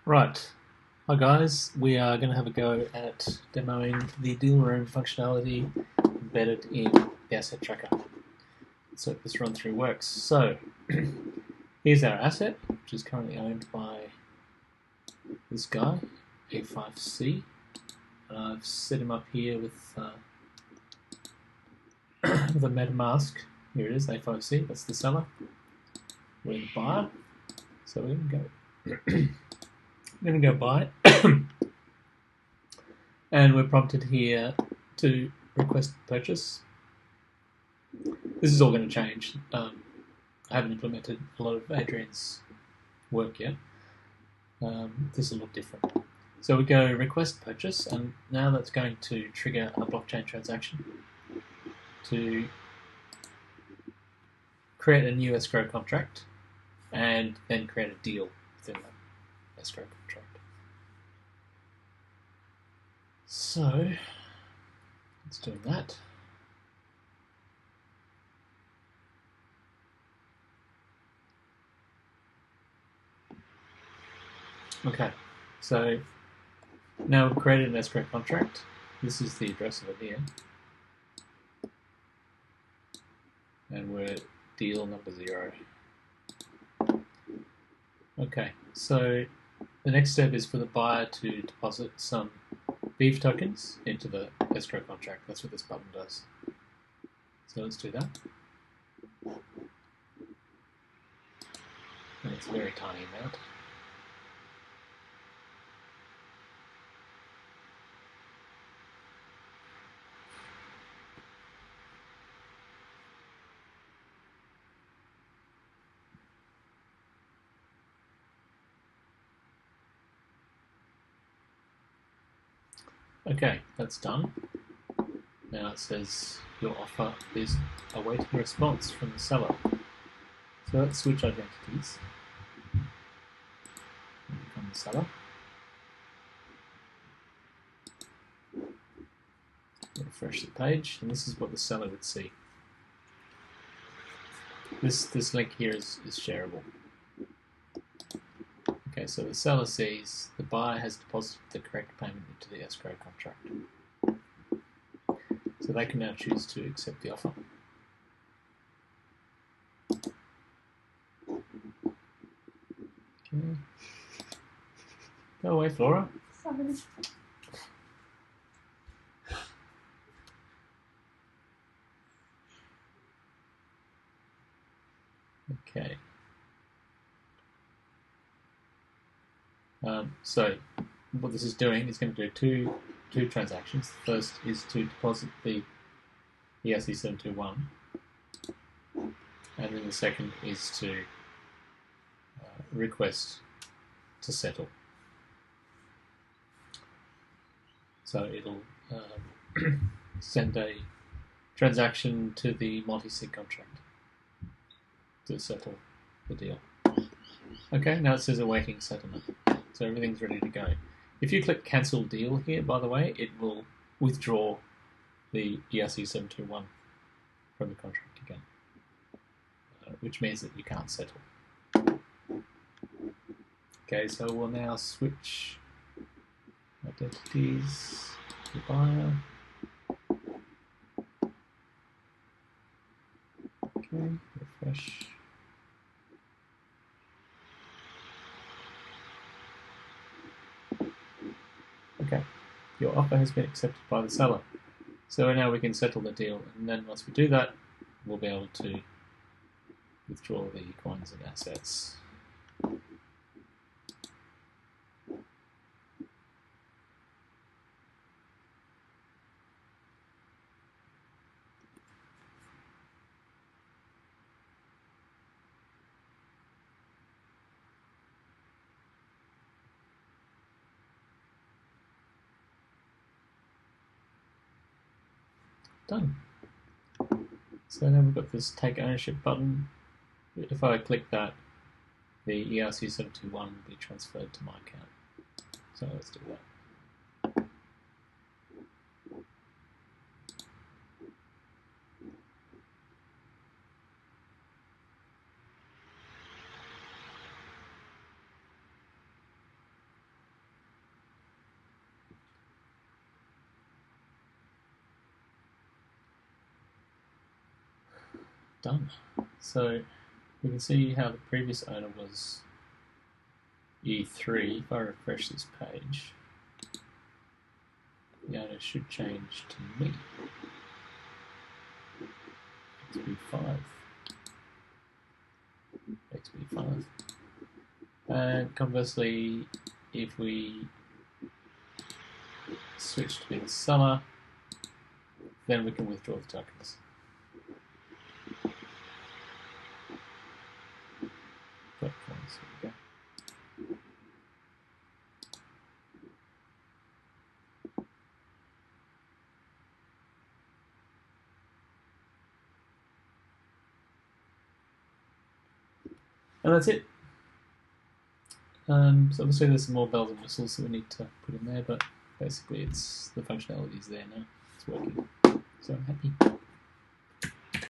Right. Hi guys, we are going to have a go at demoing the deal room functionality embedded in the asset tracker. So this run through works. So here's our asset, which is currently owned by this guy, A5C. And I've set him up here with the MetaMask. Here it is, A5C, that's the seller. We're the buyer. So we're going to go buy. And we're prompted here to request purchase. This is all going to change. I haven't implemented a lot of Adrian's work yet. This will look different. So we go request purchase, and now that's going to trigger a blockchain transaction to create a new escrow contract and then create a deal within that escrow contract. So let's do that. Okay, so now we've created an escrow contract. This is the address of it here. And we're deal number 0. Okay, so the next step is for the buyer to deposit some beef tokens into the escrow contract. That's what this button does. So let's do that. And it's a very tiny amount. Okay, that's done. Now it says your offer is awaiting a response from the seller. So let's switch identities and become the seller. Refresh the page, and this is what the seller would see. This link here is shareable. Okay, so the seller sees the buyer has deposited the correct payment into the escrow contract. So they can now choose to accept the offer. Okay. Go away, Flora. Sorry. Okay. So what this is doing is going to do two transactions. The first is to deposit the ERC721, and then the second is to request to settle. So it'll send a transaction to the multi-sig contract to settle the deal. Okay, now it says awaiting settlement. So everything's ready to go. If you click cancel deal here, by the way, it will withdraw the ERC721 from the contract again, which means that you can't settle. Okay, so we'll now switch identities to the buyer. Okay, refresh. Okay, your offer has been accepted by the seller. So now we can settle the deal, and then once we do that, we'll be able to withdraw the coins and assets. Done. So now we've got this take ownership button. If I click that, the ERC721 will be transferred to my account. So let's do that. Done. So we can see how the previous owner was E3. If I refresh this page, the owner should change to me. XB5. XB5. And conversely, if we switch to being summer, then we can withdraw the tokens. There we go. And that's it. So obviously there's some more bells and whistles that we need to put in there, but basically it's the functionality is there now. It's working. So I'm happy.